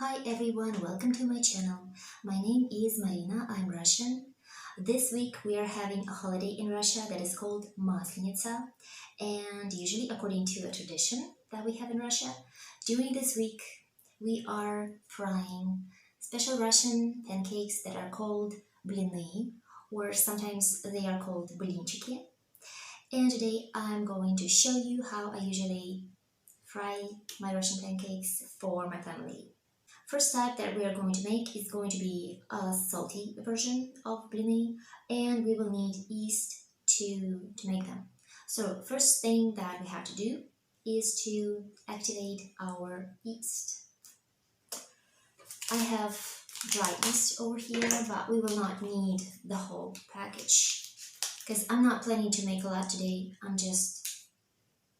Hi everyone, welcome to my channel. My name is Marina, I'm Russian. This week we are having a holiday in Russia that is called Maslenitza, and usually according to a tradition that we have in Russia, during this week we are frying special Russian pancakes that are called Bliny, or sometimes they are called Блинчики. And today I'm going to show you how I usually fry my Russian pancakes for my family. First type that we are going to make is going to be a salty version of blini, and we will need yeast to make them. So first thing that we have to do is to activate our yeast. I have dry yeast over here, but we will not need the whole package because I'm not planning to make a lot today. I'm just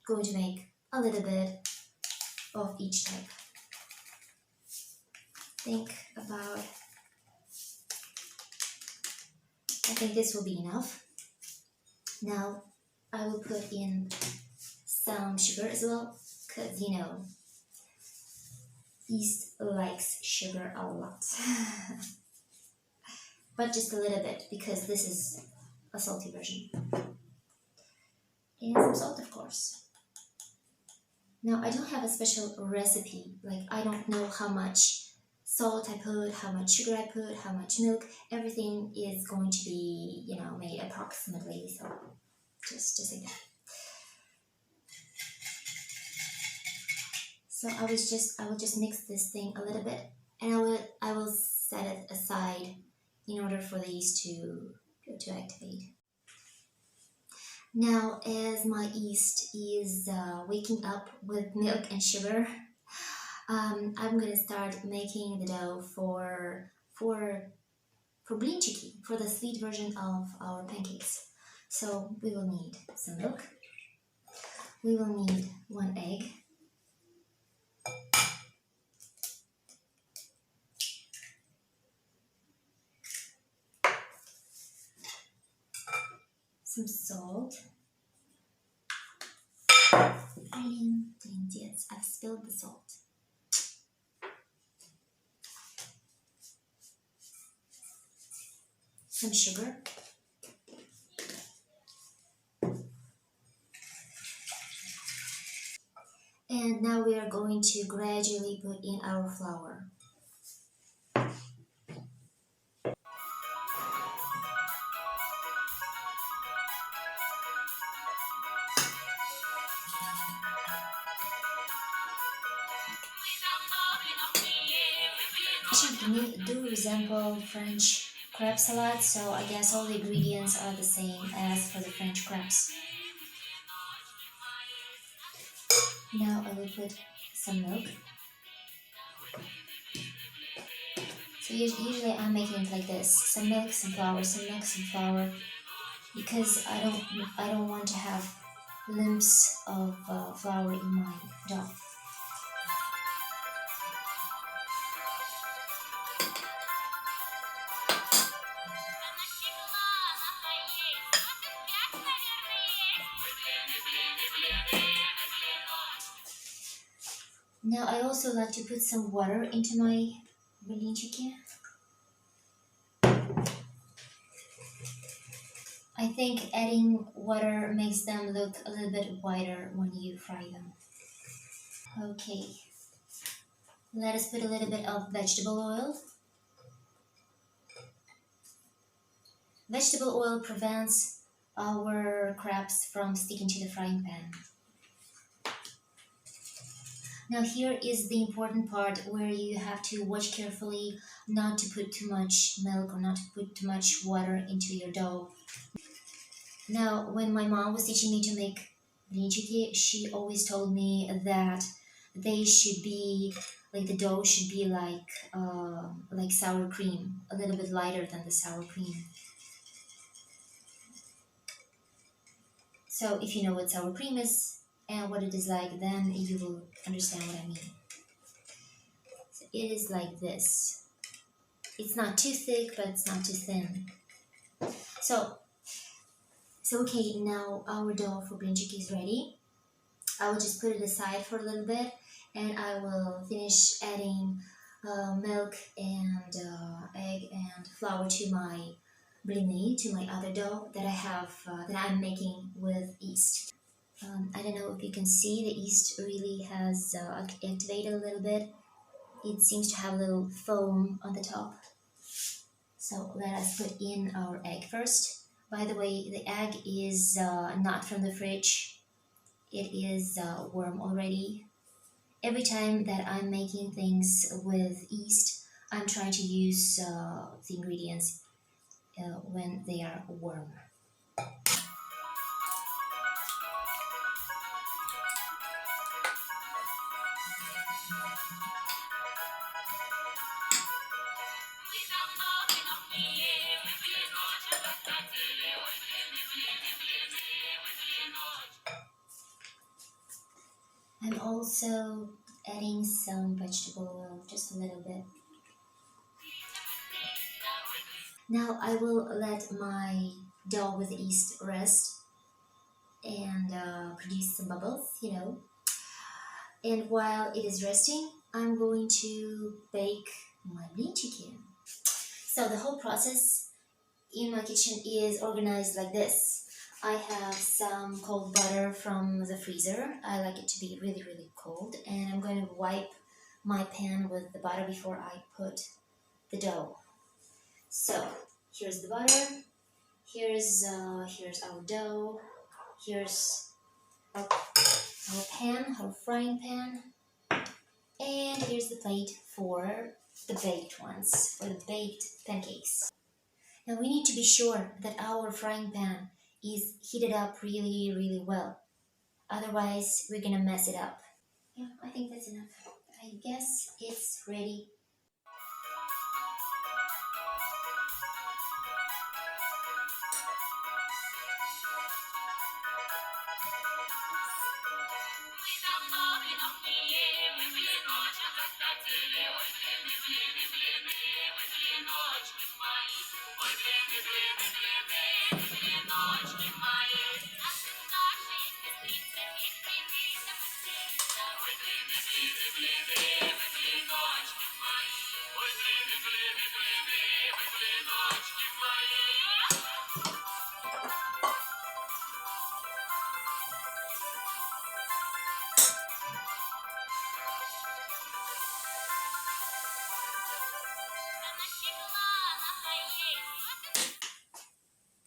going to make a little bit of each type. Think about, I think this will be enough. Now I will put in some sugar as well, because yeast likes sugar a lot. But just a little bit, because this is a salty version. And some salt, of course. Now I don't have a special recipe, like I don't know how much salt I put, how much sugar I put, how much milk. Everything is going to be, made approximately, so just like that. So I will just mix this thing a little bit, and I will set it aside in order for the yeast to activate. Now, as my yeast is waking up with milk and sugar, I'm gonna start making the dough for blynchiki, for the sweet version of our pancakes. So we will need some milk. We will need 1 egg. Some salt. I've spilled the salt. Some sugar. And now we are going to gradually put in our flour. Do resemble French crab salad, so I guess all the ingredients are the same as for the French crepes. Now I will put some milk. So usually I'm making it like this: some milk, some flour, some milk, some flour, because I don't want to have lumps of flour in my dough. Now I also like to put some water into my блинчики. I think adding water makes them look a little bit whiter when you fry them. Okay, let us put a little bit of vegetable oil. Vegetable oil prevents our crabs from sticking to the frying pan. Now here is the important part where you have to watch carefully not to put too much milk or not to put too much water into your dough. Now, when my mom was teaching me to make blynchiki, she always told me that they should be, like the dough should be like sour cream, a little bit lighter than the sour cream. So if you know what sour cream is and what it is like, then you will understand what I mean. So it is like this. It's not too thick, but it's not too thin. So okay, now our dough for blynchiki is ready. I will just put it aside for a little bit, and I will finish adding milk and egg and flour to my bliny, to my other dough that I have that I'm making with yeast. I don't know if you can see the yeast really has activated a little bit. It seems to have a little foam on the top. So let us put in our egg first. By the way, the egg is not from the fridge. It is warm already. Every time that I'm making things with yeast, I'm trying to use the ingredients when they are warm. I'm also adding some vegetable oil, just a little bit. Now I will let my dough with yeast rest and produce some bubbles. And while it is resting, I'm going to bake my blin chicken. So the whole process in my kitchen is organized like this. I have some cold butter from the freezer. I like it to be really, really cold. And I'm going to wipe my pan with the butter before I put the dough. So here's the butter. Here's our dough. Here's our pan, our frying pan. And here's the plate for the baked ones, for the baked pancakes. Now we need to be sure that our frying pan is heated up really, really well. Otherwise, we're gonna mess it up. Yeah, I think that's enough. I guess it's ready.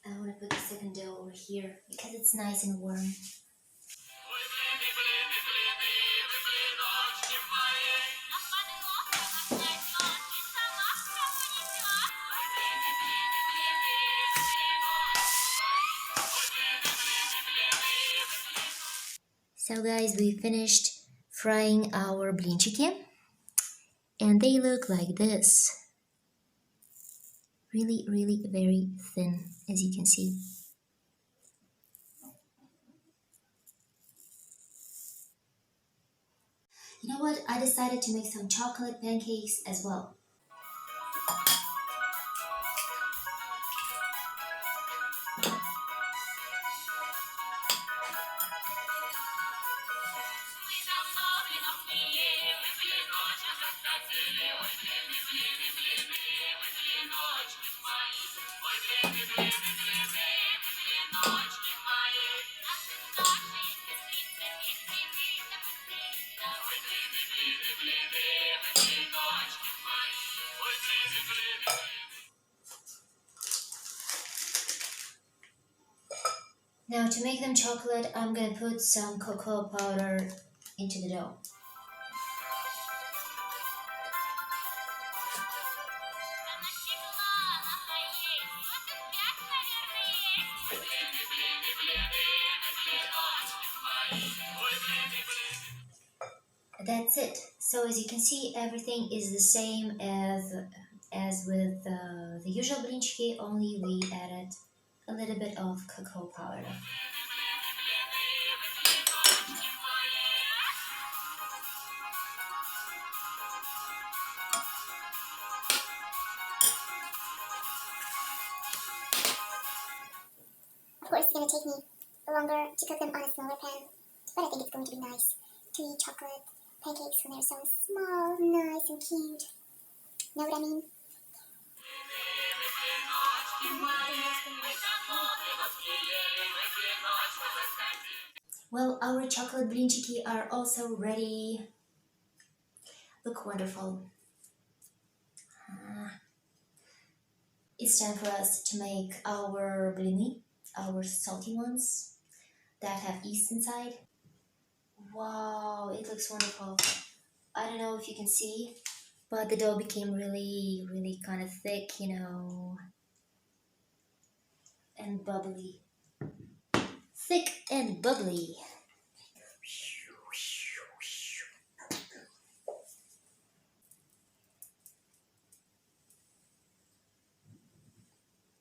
I want to put the second dough over here because it's nice and warm. So guys, we finished frying our blin chicken and they look like this. Really, really very thin, as you can see. You know what? I decided to make some chocolate pancakes as well. Now to make them chocolate, I'm gonna put some cocoa powder into the dough. That's it. So as you can see, everything is the same as with the usual blinchki, only we added a little bit of cocoa powder. Of course, it's going to take me longer to cook them on a smaller pan, but I think it's going to be nice to eat chocolate pancakes when they're so small, nice and cute. Know what I mean? Well, our chocolate blinchiki are also ready. Look wonderful. It's time for us to make our bliny, our salty ones that have yeast inside. Wow, it looks wonderful. I don't know if you can see, but the dough became really, really kind of thick, you know, and bubbly. Thick and bubbly.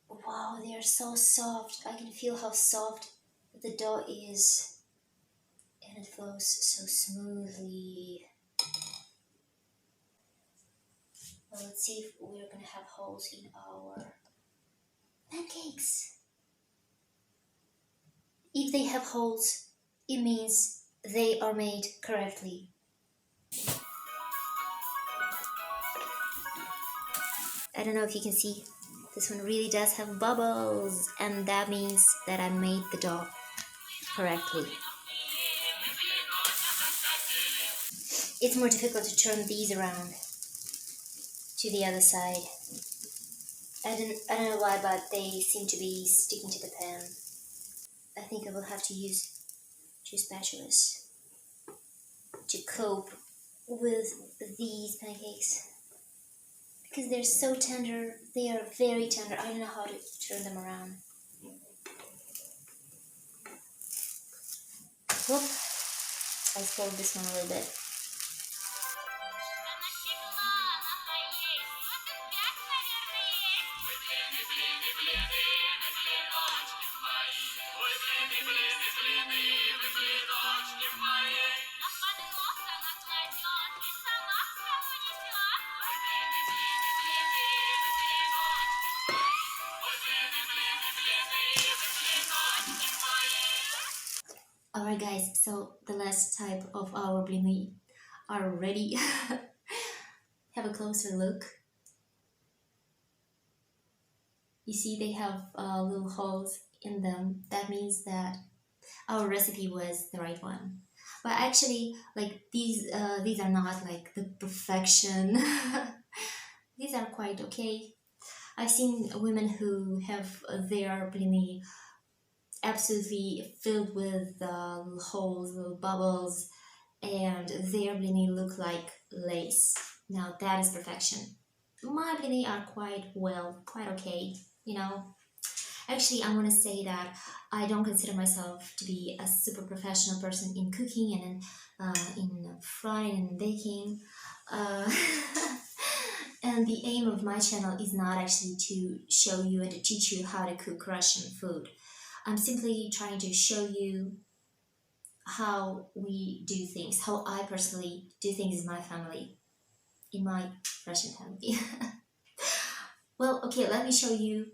Wow, they are so soft. I can feel how soft the dough is, and it flows so smoothly. Well, let's see if we're gonna have holes in our pancakes. If they have holes, it means they are made correctly. I don't know if you can see, this one really does have bubbles, and that means that I made the dough correctly. It's more difficult to turn these around to the other side. I don't know why, but they seem to be sticking to the pan. I think I will have to use two spatulas to cope with these pancakes. Because they're so tender, they are very tender. I don't know how to turn them around. Whoop! I spoiled this one a little bit. Alright guys, so the last type of our blini are ready. Have a closer look. You see they have little holes in them. That means that our recipe was the right one. But actually, like these are not like the perfection. These are quite okay. I've seen women who have their blini absolutely filled with little holes, little bubbles, and their blini look like lace. Now that is perfection. My blini are quite okay, you know. Actually, I want to say that I don't consider myself to be a super professional person in cooking and in frying and baking. Uh, and the aim of my channel is not actually to show you and to teach you how to cook Russian food. I'm simply trying to show you how we do things, how I personally do things in my family, in my Russian family. Well, okay, let me show you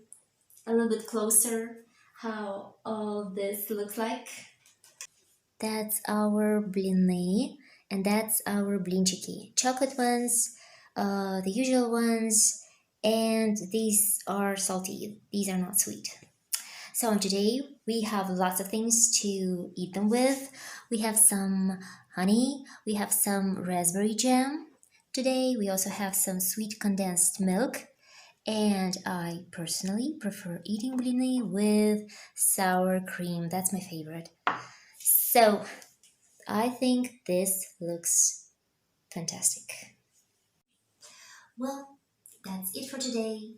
a little bit closer how all this looks like. That's our bliny, and that's our blinchiki. Chocolate ones, the usual ones, and these are salty. These are not sweet. So today we have lots of things to eat them with. We have some honey, we have some raspberry jam. Today we also have some sweet condensed milk. And I personally prefer eating bliny with sour cream. That's my favorite. So I think this looks fantastic. Well, that's it for today.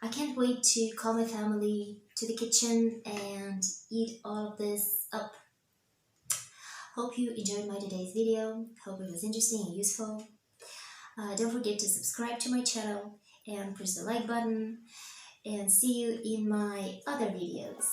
I can't wait to call my family to the kitchen and eat all of this up. Hope you enjoyed my today's video. Hope it was interesting and useful. Don't forget to subscribe to my channel and press the like button. And see you in my other videos.